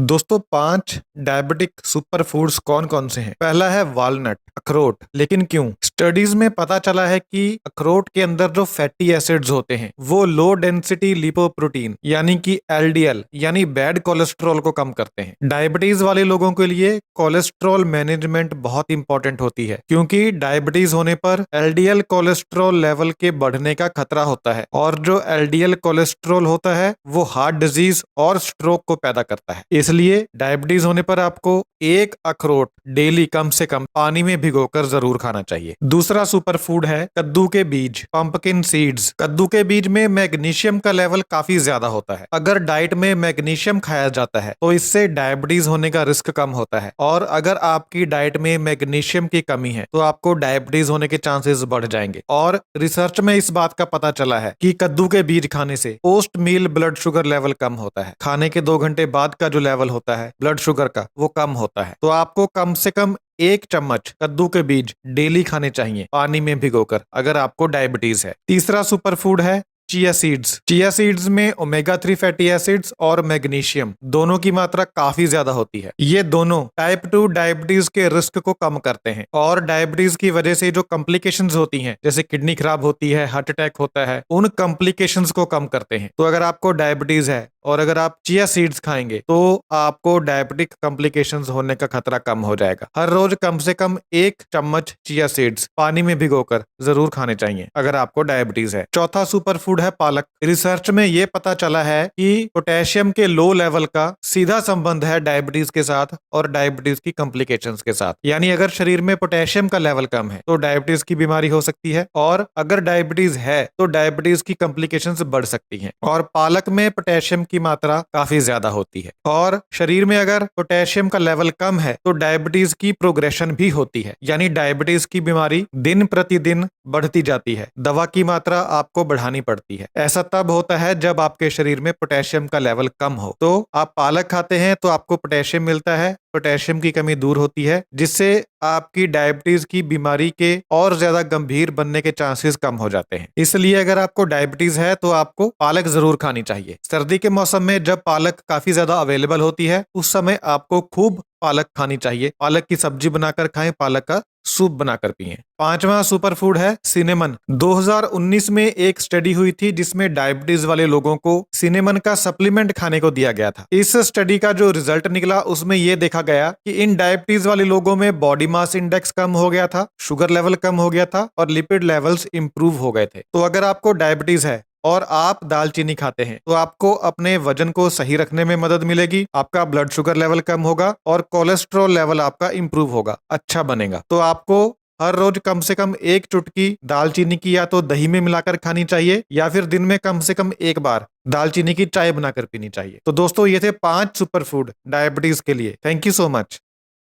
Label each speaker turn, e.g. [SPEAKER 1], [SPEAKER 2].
[SPEAKER 1] दोस्तों 5 diabetic super foods कौन कौन से हैं। पहला है वालनट, अखरोट। लेकिन क्यों? स्टडीज में पता चला है कि अखरोट के अंदर जो फैटी एसिड्स होते हैं वो लो डेंसिटी लिपोप्रोटीन यानी कि एलडीएल यानी बैड कोलेस्ट्रॉल को कम करते हैं। डायबिटीज वाले लोगों के लिए कोलेस्ट्रॉल मैनेजमेंट बहुत इंपॉर्टेंट होती है, क्योंकि डायबिटीज होने पर एलडीएल कोलेस्ट्रॉल लेवल के बढ़ने का खतरा होता है, और जो एलडीएल कोलेस्ट्रॉल होता है वो हार्ट डिजीज और स्ट्रोक को पैदा करता है। इसलिए डायबिटीज होने पर आपको एक अखरोट डेली कम से कम पानी में भिगोकर जरूर खाना चाहिए। दूसरा सुपर फूड है कद्दू के बीज, पंपकिन सीड्स। कद्दू के बीज में मैग्नीशियम का लेवल काफी ज्यादा होता है। अगर डाइट में मैग्नीशियम खाया जाता है तो इससे डायबिटीज होने का रिस्क कम होता है, और अगर आपकी डाइट में मैग्नीशियम की कमी है तो आपको डायबिटीज होने के चांसेस बढ़ जाएंगे। और रिसर्च में इस बात का पता चला है कि कद्दू के बीज खाने से पोस्ट मील ब्लड शुगर लेवल कम होता है। खाने के 2 घंटे बाद का जो लेवल होता है ब्लड शुगर का वो कम होता है। तो आपको कम से कम 1 चम्मच कद्दू के बीज डेली खाने चाहिए पानी में भिगोकर, अगर आपको डायबिटीज है। तीसरा सुपर फूड है चिया सीड्स। चिया सीड्स में ओमेगा 3 फैटी एसिड्स और मैग्नीशियम दोनों की मात्रा काफी ज्यादा होती है। ये दोनों टाइप 2 डायबिटीज के रिस्क को कम करते हैं, और डायबिटीज की वजह से जो कॉम्प्लिकेशंस होती हैं, जैसे किडनी खराब होती है, हार्ट अटैक होता है, उन कॉम्प्लिकेशंस को कम करते हैं। तो अगर आपको डायबिटीज है और अगर आप चिया सीड्स खाएंगे तो आपको डायबिटिक कॉम्प्लिकेशंस होने का खतरा कम हो जाएगा। हर रोज कम से कम 1 चम्मच चिया सीड्स पानी में भिगोकर जरूर खाने चाहिए अगर आपको डायबिटीज है। चौथा सुपर फूड है पालक। रिसर्च में यह पता चला है कि पोटेशियम के लो लेवल का सीधा संबंध है डायबिटीज के साथ और डायबिटीज की कॉम्प्लिकेशंस के साथ। यानी अगर शरीर में पोटेशियम का लेवल कम है तो डायबिटीज की बीमारी हो सकती है, और अगर डायबिटीज है तो डायबिटीज की कॉम्प्लिकेशंस बढ़ सकती हैं। और पालक में पोटेशियम की मात्रा काफी ज्यादा होती है, और शरीर में अगर पोटेशियम का लेवल कम है तो डायबिटीज की प्रोग्रेशन भी होती है, यानी डायबिटीज की बीमारी दिन प्रतिदिन बढ़ती जाती है। दवा की मात्रा आपको बढ़ानी पड़ती है। ऐसा तब होता है जब आपके शरीर में पोटेशियम का लेवल कम हो। तो आप पालक खाते हैं तो आपको पोटेशियम मिलता है, पोटेशियम की कमी दूर होती है, जिससे आपकी डायबिटीज की बीमारी के और ज्यादा गंभीर बनने के चांसेस कम हो जाते हैं। इसलिए अगर आपको डायबिटीज है तो आपको पालक जरूर खानी चाहिए। सर्दी के मौसम में जब पालक काफी ज्यादा अवेलेबल होती है उस समय आपको खूब पालक खानी चाहिए। पालक की सब्जी बनाकर खाएं, पालक का सूप बनाकर पिएं। पांचवा सुपर फूड है सिनेमन। 2019 में एक स्टडी हुई थी जिसमें डायबिटीज वाले लोगों को सिनेमन का सप्लीमेंट खाने को दिया गया था। इस स्टडी का जो रिजल्ट निकला उसमें यह देखा गया कि इन डायबिटीज वाले लोगों में बॉडी मास इंडेक्स कम हो गया था, शुगर लेवल कम हो गया था, और लिपिड लेवल्स इंप्रूव हो गए थे। तो अगर आपको डायबिटीज है और आप दालचीनी खाते हैं तो आपको अपने वजन को सही रखने में मदद मिलेगी, आपका ब्लड शुगर लेवल कम होगा और कोलेस्ट्रॉल लेवल आपका इंप्रूव होगा, अच्छा बनेगा। तो आपको हर रोज कम से कम 1 चुटकी दालचीनी की या तो दही में मिलाकर खानी चाहिए, या फिर दिन में कम से कम 1 बार दालचीनी की चाय बनाकर पीनी चाहिए। तो दोस्तों ये थे 5 सुपर फूड डायबिटीज के लिए। Thank you so much.